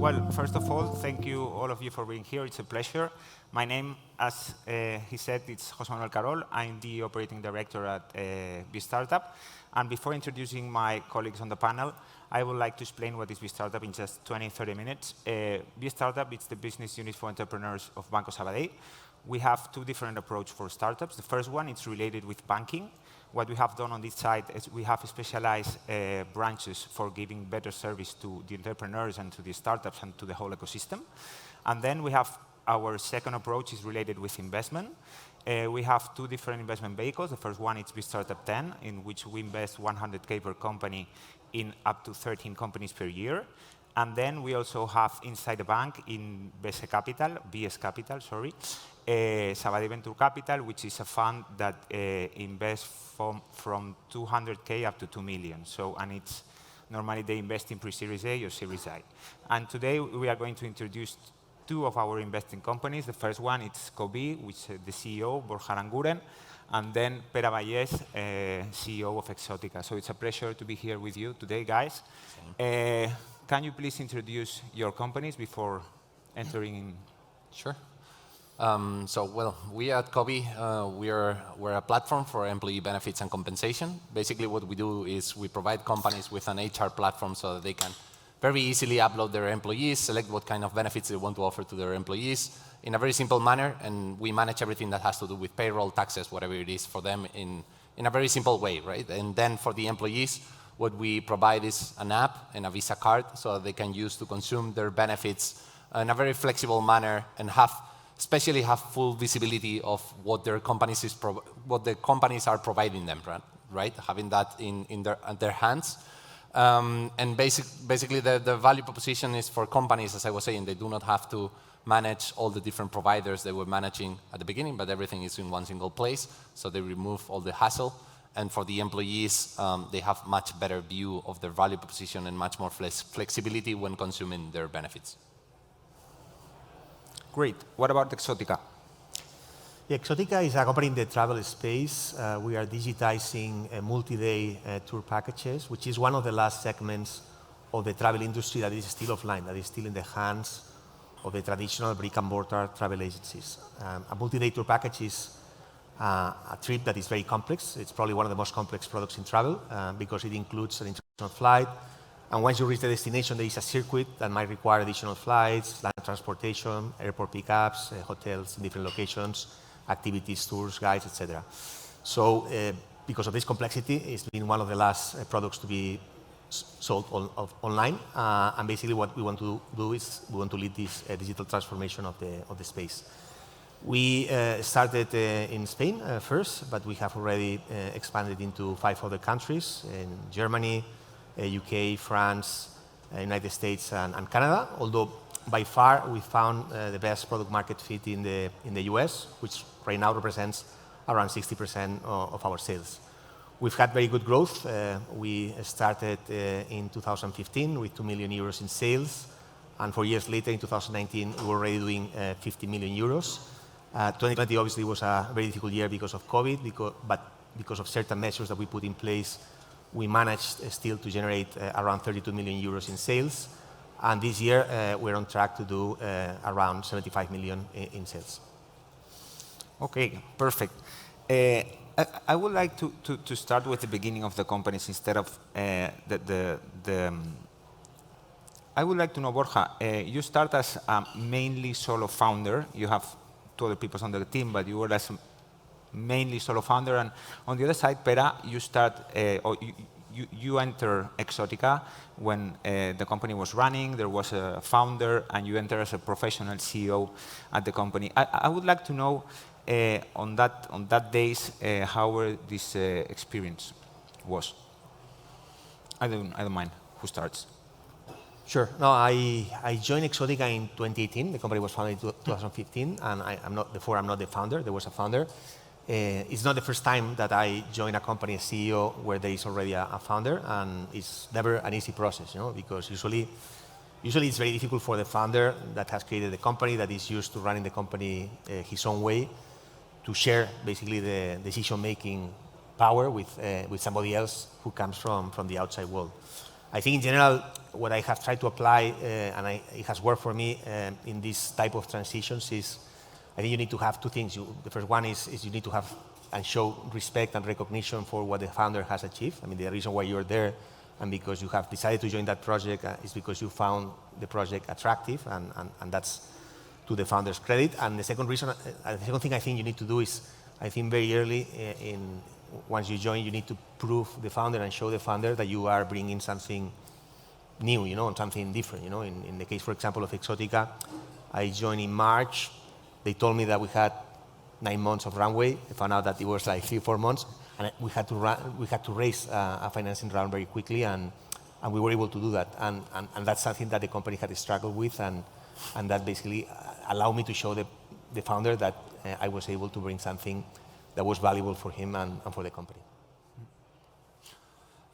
Well, first of all, thank you all of you for being here. It's a pleasure. My name, as he said, it's José Manuel Carol. I'm the operating director at BeStartup. And before introducing my colleagues on the panel, I would like to explain what is BeStartup in just 20, 30 minutes. BeStartup, it's the business unit for entrepreneurs of Banco Sabadell. We have two different approaches for startups. The first one is related with banking. What we have done on this side is we have specialized branches for giving better service to the entrepreneurs and to the startups and to the whole ecosystem. And then we have our second approach is related with investment. We have two different investment vehicles. The first one is BeStartup 10, in which we invest 100K per company in up to 13 companies per year. And then we also have inside the bank in BS Capital, sorry, Sabadell Venture Capital, which is a fund that invests from 200K up to 2 million. So, and it's normally they invest in pre-Series A or Series I. And today we are going to introduce two of our investing companies. The first one is Cobee, which the CEO, Borja Aranguren, and then Pere Vallès, CEO of Exotica. So it's a pleasure to be here with you today, guys. Can you please introduce your companies before entering in? Sure. We at Cobee, we're a platform for employee benefits and compensation. Basically, what we do is we provide companies with an HR platform so that they can very easily upload their employees, select what kind of benefits they want to offer to their employees in a very simple manner, and we manage everything that has to do with payroll, taxes, whatever it is for them in a very simple way, right? And then for the employees, what we provide is an app and a Visa card so that they can use to consume their benefits in a very flexible manner and especially have full visibility of what their companies what the companies are providing them, right? Having that in their hands. And basically, the value proposition is for companies, as I was saying, they do not have to manage all the different providers they were managing at the beginning, but everything is in one single place, so they remove all the hassle. And for the employees, they have much better view of their value proposition and much more flexibility when consuming their benefits. Great. What about Exotica? Yeah, Exotica is a company in the travel space. We are digitizing multi-day tour packages, which is one of the last segments of the travel industry that is still offline, that is still in the hands of the traditional brick-and-mortar travel agencies. A multi-day tour package is a trip that is very complex. It's probably one of the most complex products in travel because it includes an international flight. And once you reach the destination, there is a circuit that might require additional flights, land transportation, airport pickups, hotels in different locations, activities, tours, guides, etc. So because of this complexity, it's been one of the last products to be sold online. And basically what we want to do is we want to lead this digital transformation of the space. We started in Spain first, but we have already expanded into 5 other countries, in Germany, UK, France, United States, and Canada. Although by far we found the best product market fit in the US, which right now represents around 60% of our sales. We've had very good growth. We started in 2015 with 2 million euros in sales, and 4 years later, in 2019, we were already doing 50 million euros. 2020 obviously was a very difficult year because of COVID, but because of certain measures that we put in place, we managed still to generate around 32 million euros in sales. And this year, we're on track to do around 75 million in sales. Okay, perfect. I would like to start with the beginning of the companies instead of I would like to know, Borja, you start as a mainly solo founder. You have 2 other people on the team, but you were as mainly solo founder. And on the other side, Pere, you start, or you enter Exotica when the company was running, there was a founder, and you enter as a professional CEO at the company. I would like to know on that days how this experience was. I don't mind who starts. Sure. No, I joined Exotica in 2018. The company was founded in 2015, and I'm not the founder. There was a founder. It's not the first time that I join a company as CEO where there is already a founder, and it's never an easy process, because usually it's very difficult for the founder that has created the company, that is used to running the company his own way, to share basically the decision-making power with somebody else who comes from the outside world. I think in general, what I have tried to apply, and it has worked for me in this type of transitions is, I think you need to have two things. The first one is you need to have and show respect and recognition for what the founder has achieved. I mean, the reason why you're there and because you have decided to join that project is because you found the project attractive, and that's to the founder's credit. And the second reason, the second thing I think you need to do is, I think very early once you join, you need to prove the founder and show the founder that you are bringing something new, and something different. In the case, for example, of Exotica, I joined in March. They told me that we had 9 months of runway. I found out that it was like 3-4 months, and we had to raise a financing round very quickly, and we were able to do that. And that's something that the company had struggled with, and that basically allowed me to show the founder that I was able to bring something that was valuable for him and for the company.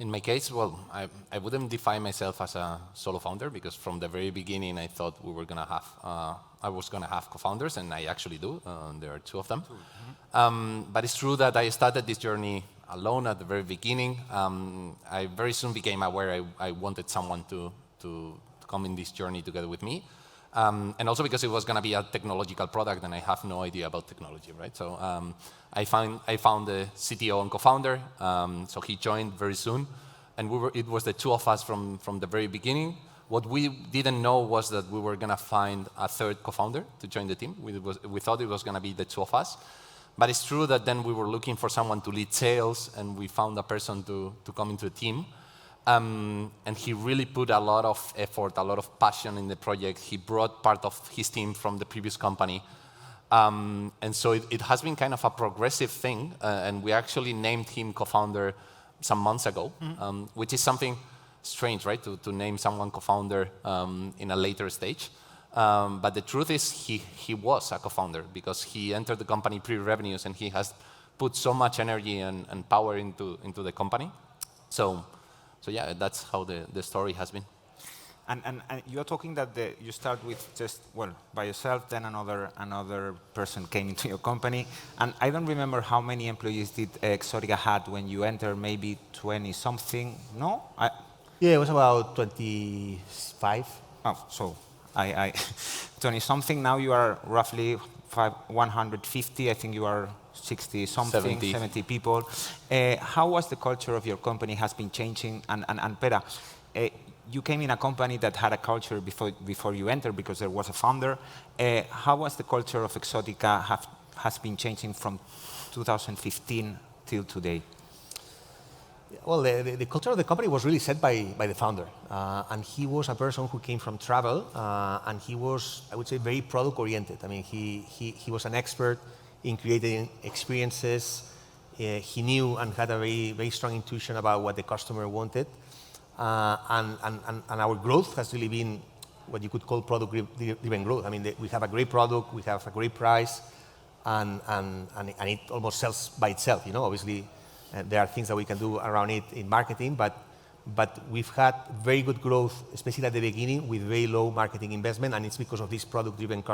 In my case, well, I wouldn't define myself as a solo founder, because from the very beginning I thought we were gonna have, I was gonna have co-founders, and I actually do. There are 2 of them. But it's true that I started this journey alone at the very beginning. I very soon became aware I wanted someone to come in this journey together with me. And also because it was going to be a technological product, and I have no idea about technology, right? So I found the CTO and co-founder, so he joined very soon, and it was the 2 of us from the very beginning. What we didn't know was that we were going to find a 3rd co-founder to join the team. We thought it was going to be the 2 of us, but it's true that then we were looking for someone to lead sales, and we found a person to come into the team. And he really put a lot of effort, a lot of passion in the project. He brought part of his team from the previous company. And so it has been kind of a progressive thing, and we actually named him co-founder some months ago, which is something strange, right, to name someone co-founder in a later stage. But the truth is he was a co-founder, because he entered the company pre-revenues, and he has put so much energy and power into the company. So yeah, that's how the story has been. And you're talking that you start with just, well, by yourself, then another person came into your company. And I don't remember how many employees did Exotica had when you entered, maybe 20-something, no? Yeah, it was about 25. Oh, so 20-something. Now you are roughly 150. I think you are 60-something, 70 people. How was the culture of your company has been changing? And Pere, you came in a company that had a culture before you entered, because there was a founder. How was the culture of Exotica has been changing from 2015 till today? Well, the culture of the company was really set by the founder. And he was a person who came from travel, and he was, I would say, very product-oriented. I mean, he was an expert in creating experiences. He knew and had a very, very strong intuition about what the customer wanted. And our growth has really been what you could call product-driven growth. I mean, we have a great product, we have a great price, and it almost sells by itself. Obviously, there are things that we can do around it in marketing, but we've had very good growth, especially at the beginning, with very low marketing investment, and it's because of this product-driven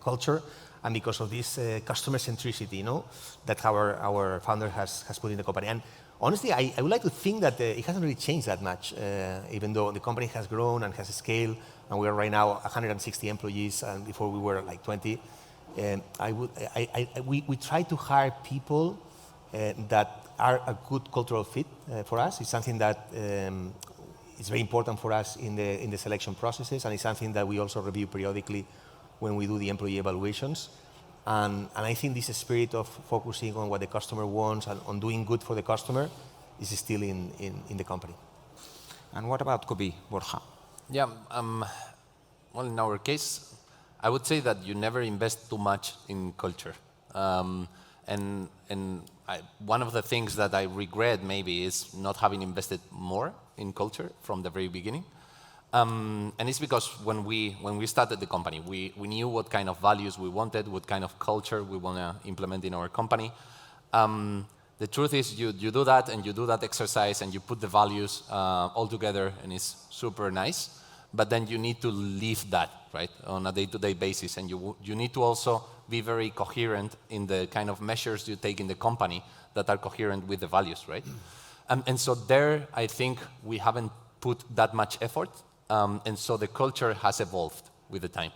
culture and because of this customer centricity, that our founder has put in the company. And honestly, I would like to think that it hasn't really changed that much, even though the company has grown and has scaled, and we are right now 160 employees, and before we were like 20. We try to hire people that are a good cultural fit for us. It's something that is very important for us in the selection processes, and it's something that we also review periodically when we do the employee evaluations. And I think this spirit of focusing on what the customer wants and on doing good for the customer is still in the company. And what about Cobee, Borja? Yeah, well, in our case, I would say that you never invest too much in culture. And one of the things that I regret maybe is not having invested more in culture from the very beginning. And it's because when we started the company, we knew what kind of values we wanted, what kind of culture we want to implement in our company. The truth is you do that, and you do that exercise, and you put the values all together, and it's super nice. But then you need to live that, right, on a day-to-day basis. And you need to also be very coherent in the kind of measures you take in the company that are coherent with the values, right? And so there, I think we haven't put that much effort, and so the culture has evolved with the time.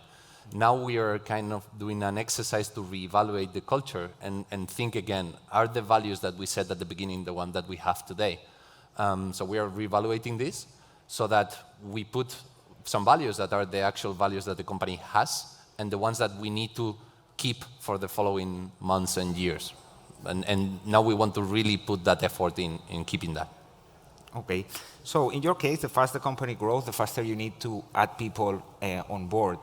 Now we are kind of doing an exercise to reevaluate the culture and think again, are the values that we said at the beginning the one that we have today? So we are reevaluating this so that we put some values that are the actual values that the company has and the ones that we need to keep for the following months and years. And now we want to really put that effort in keeping that. Okay. So in your case, the faster the company grows, the faster you need to add people on board.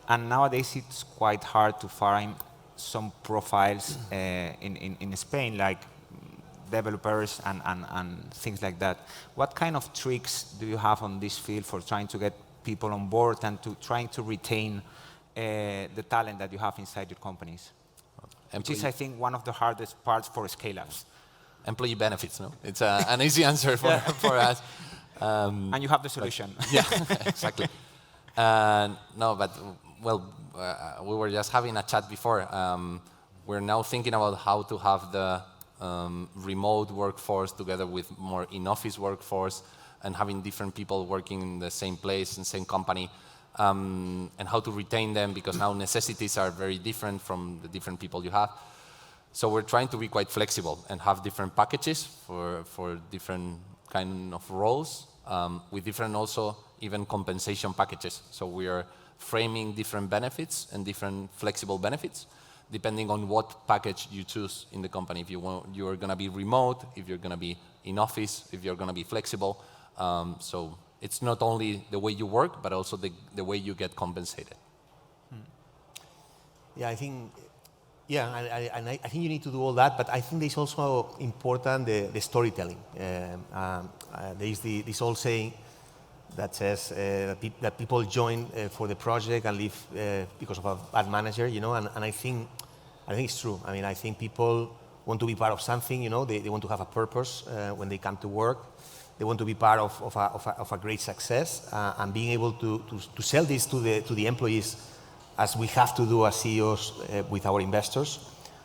And nowadays, it's quite hard to find some profiles in Spain, like developers and things like that. What kind of tricks do you have on this field for trying to get people on board and to trying to retain the talent that you have inside your companies? Which is, I think, one of the hardest parts for scale-ups. Employee benefits, no? It's an easy answer for us. And you have the solution. Yeah, exactly. No, but, well, we were just having a chat before. We're now thinking about how to have the remote workforce together with more in-office workforce and having different people working in the same place, in the same company, and how to retain them, because now necessities are very different from the different people you have. So we're trying to be quite flexible and have different packages for different kind of roles, with different also even compensation packages. So we are framing different benefits and different flexible benefits, depending on what package you choose in the company. If you're going to be remote, if you're going to be in office, if you're going to be flexible. So it's not only the way you work, but also the way you get compensated. Yeah, I think, I think you need to do all that, but I think it's also important the storytelling. There is this old saying that says that people join for the project and leave because of a bad manager, you know, and I think it's true. I mean, I think people want to be part of something, you know, they want to have a purpose when they come to work. They want to be part of a great success, and being able to sell this to the employees, as we have to do as CEOs with our investors.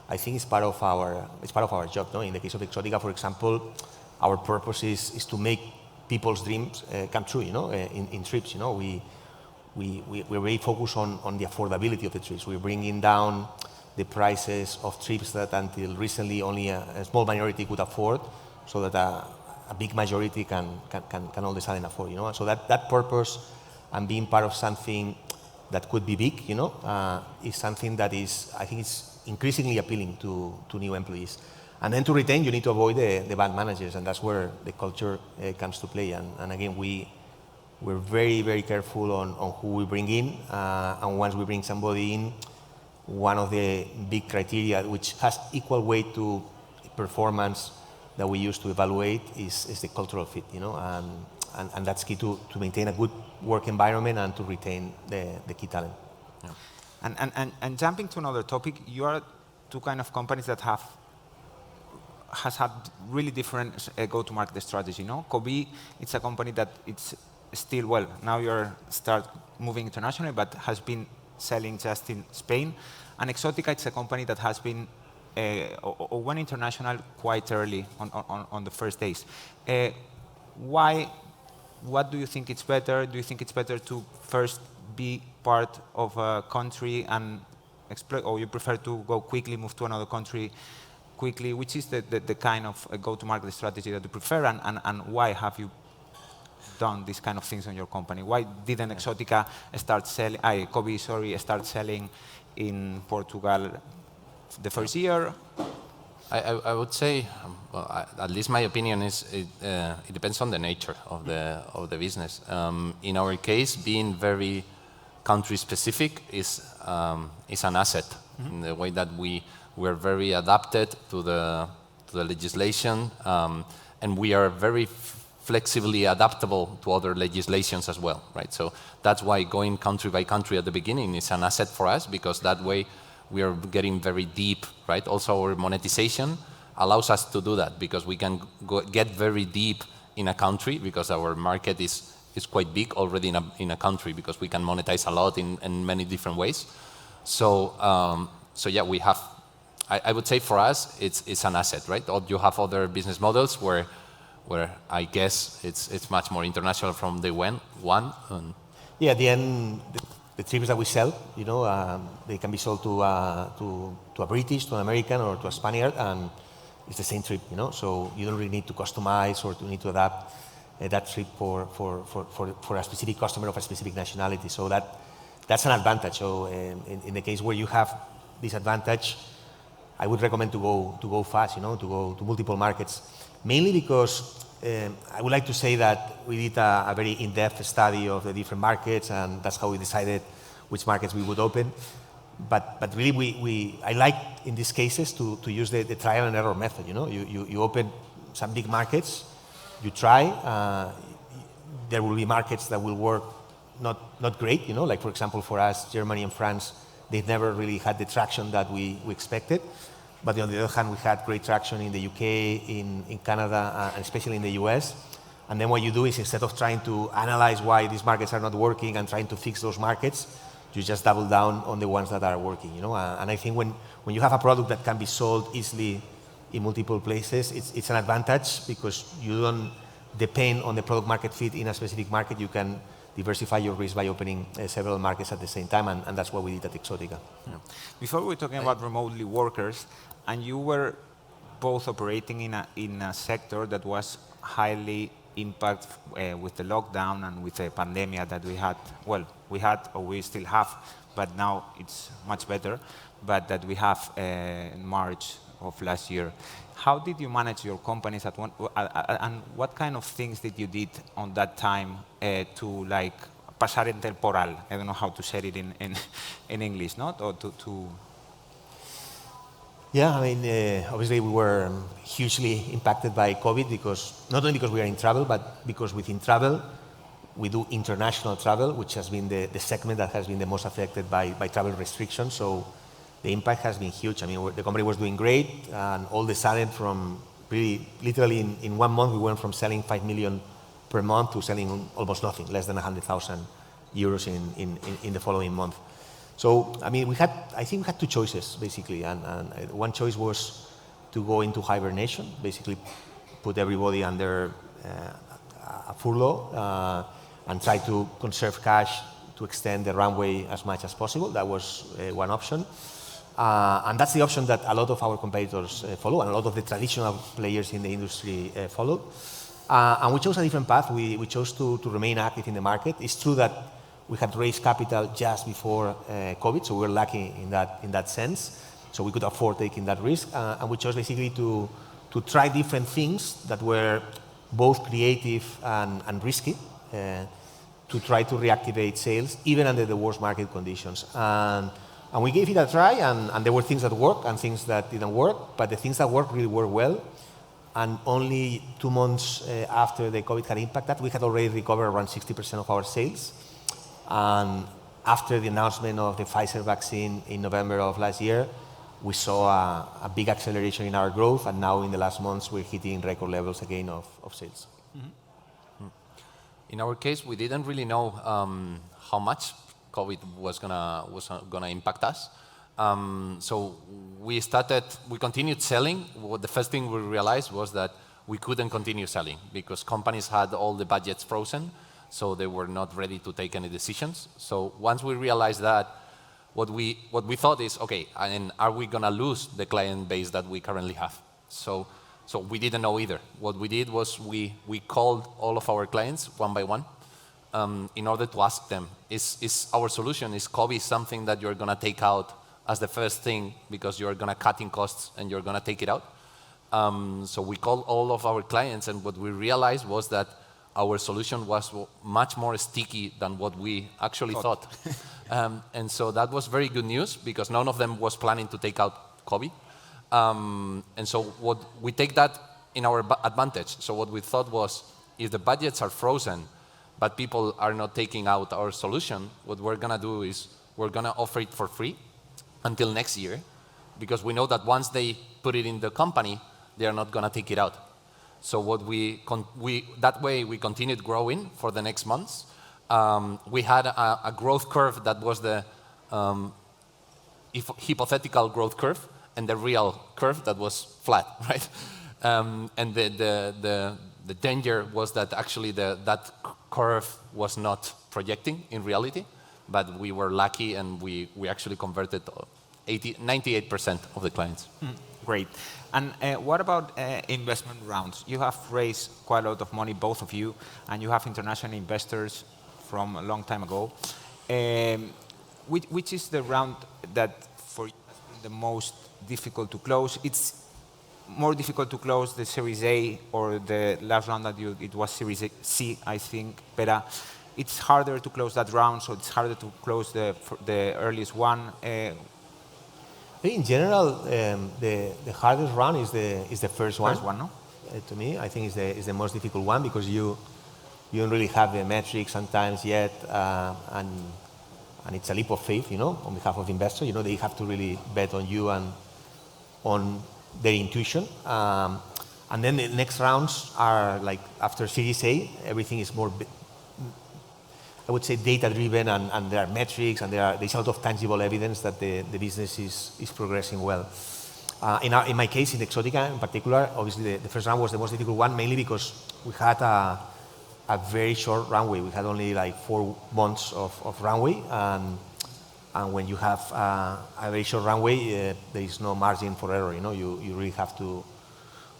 I think it's part of our job. No? In the case of Exotica, for example, our purpose is to make people's dreams come true. You know, in trips, you know, we're very focused on the affordability of the trips. We're bringing down the prices of trips that until recently only a small minority could afford, so that a big majority can all of a sudden afford. You know, so that purpose and being part of something that could be big, you know, is something that I think is increasingly appealing to new employees. And then to retain, you need to avoid the bad managers, and that's where the culture comes to play. And again, we're very, very careful on who we bring in, and once we bring somebody in, one of the big criteria, which has equal weight to performance that we use to evaluate, is the cultural fit, you know, and that's key to maintain a good work environment and to retain the key talent. Yeah. And jumping to another topic, you are two kind of companies that has had really different go-to-market strategy. No, Cobee, it's a company that it's still, well, now you're start moving internationally, but has been selling just in Spain. And Exotica, it's a company that has been or went international quite early on the first days. Why? What do you think it's better? Do you think it's better to first be part of a country and explore, or you prefer to go quickly, move to another country quickly? Which is the kind of go-to-market strategy that you prefer, and why have you done these kind of things on your company? Why didn't Exotica start selling, Cobee, sorry, start selling in Portugal the first year? I would say, well, at least my opinion is it depends on the nature of the business. In our case, being very country specific is an asset in the way that we're very adapted to the legislation, and we are very flexibly adaptable to other legislations as well, right? So that's why going country by country at the beginning is an asset for us, because that way we are getting very deep, right? Also, our monetization allows us to do that, because we can get very deep in a country, because our market is quite big already in a country, because we can monetize a lot in many different ways. So yeah, we have, I would say for us, it's an asset, right? Or you have other business models where where I guess it's much more international from day one. Yeah, at the end, the trips that we sell, they can be sold to a British, to an American, or to a Spaniard, and it's the same trip, So you don't really need to customize or to need to adapt that trip for a specific customer of a specific nationality. So that's an advantage. So in the case where you have this advantage, I would recommend to go fast, to go to multiple markets. Mainly because I would like to say that we did a very in-depth study of the different markets, and that's how we decided which markets we would open. But really, I like in these cases to use the trial and error method. You open some big markets, you try. There will be markets that will work not great. Like for example, for us, Germany and France, they've never really had the traction that we expected. But on the other hand, we had great traction in the UK, in Canada, and especially in the US. And then what you do is, instead of trying to analyze why these markets are not working and trying to fix those markets, you just double down on the ones that are working. And I think when you have a product that can be sold easily in multiple places, it's an advantage because you don't depend on the product market fit in a specific market. You can diversify your risk by opening several markets at the same time, and that's what we did at Exotica. Yeah. Before we were talking about remotely workers, and you were both operating in a sector that was highly impacted with the lockdown and with the pandemic that we had. Well, we had, or we still have, but now it's much better. But that we have in March of last year. How did you manage your companies at one? And what kind of things did you did on that time to pasar el temporal? I don't know how to say it in English, not or to. Yeah, I mean, obviously we were hugely impacted by COVID not only because we are in travel, but because within travel, we do international travel, which has been the segment that has been the most affected by travel restrictions. So the impact has been huge. I mean, the company was doing great, and all of a sudden, from really literally in 1 month, we went from selling 5 million per month to selling almost nothing, less than 100,000 euros in the following month. So, I mean, I think we had two choices, basically. And one choice was to go into hibernation, basically put everybody under a furlough and try to conserve cash to extend the runway as much as possible. That was one option. And that's the option that a lot of our competitors follow, and a lot of the traditional players in the industry followed. And we chose a different path. We chose to remain active in the market. It's true that we had raised capital just before COVID, so we were lucky in that sense. So we could afford taking that risk, and we chose basically to try different things that were both creative and risky, to try to reactivate sales even under the worst market conditions. And we gave it a try, and there were things that worked and things that didn't work, but the things that worked really worked well. And only 2 months after the COVID had impacted, we had already recovered around 60% of our sales. And after the announcement of the Pfizer vaccine in November of last year, we saw a big acceleration in our growth, and now in the last months, we're hitting record levels again of sales. Mm-hmm. In our case, we didn't really know how much COVID was gonna impact us. So we continued selling. The first thing we realized was that we couldn't continue selling because companies had all the budgets frozen, so they were not ready to take any decisions. So once we realized that, what we thought is, okay, and are we gonna lose the client base that we currently have? So we didn't know either. What we did was we called all of our clients one by one in order to ask them, is our solution, is COVID something that you're gonna take out as the first thing because you're gonna cut in costs and you're gonna take it out? So we called all of our clients, and what we realized was that our solution was much more sticky than what we actually thought. And so that was very good news because none of them was planning to take out COVID. And so what we take that in our advantage. So what we thought was, if the budgets are frozen, but people are not taking out our solution, what we're gonna do is we're gonna offer it for free until next year, because we know that once they put it in the company, they are not gonna take it out. So what that way we continued growing for the next months. We had a growth curve that was the hypothetical growth curve and the real curve that was flat, right? And the danger was that actually that curve was not projecting in reality, but we were lucky and we actually converted 98% of the clients. Great. And what about investment rounds? You have raised quite a lot of money, both of you, and you have international investors from a long time ago. Which is the round that for you has been the most difficult to close? It's more difficult to close the Series A or the last round that it was Series C, I think, but it's harder to close that round, so it's harder to close the earliest one. In general, the hardest round is the first one. First one, no? To me, I think is the most difficult one because you don't really have the metrics sometimes yet, and it's a leap of faith, on behalf of investors. They have to really bet on you and on their intuition. And then the next rounds are like after Series A, everything is more, I would say, data-driven, and there are metrics, and there's a lot of tangible evidence that the business is progressing well. In my case, in Exotica in particular, obviously the first round was the most difficult one, mainly because we had a very short runway. We had only like 4 months of runway, and when you have a very short runway, there is no margin for error. You really have to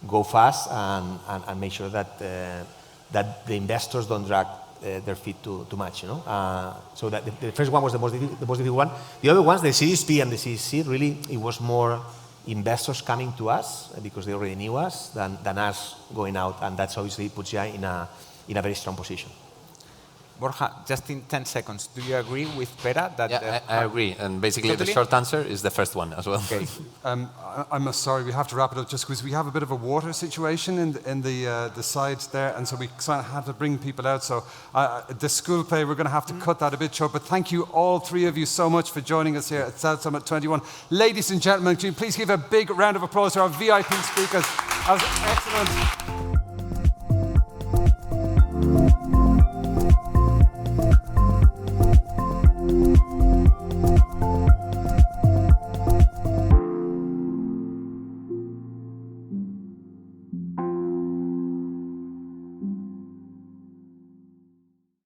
go fast and make sure that the investors don't drag their feet too much. So that the first one was the most difficult one. The other ones, the Series B and the Series C, really it was more investors coming to us because they already knew us than us going out, and that's obviously puts you in a very strong position. Borja, just in 10 seconds, do you agree with Pere that? Yeah, I agree. And basically, Totally? the short answer is the first one as well. Okay. I'm sorry, we have to wrap it up just because we have a bit of a water situation in the sides there, and so we kind of have to bring people out. So the school play, we're going to have to cut that a bit short. But thank you, all three of you, so much for joining us here at South Summit 21. Ladies and gentlemen, can you please give a big round of applause to our VIP speakers? That was excellent.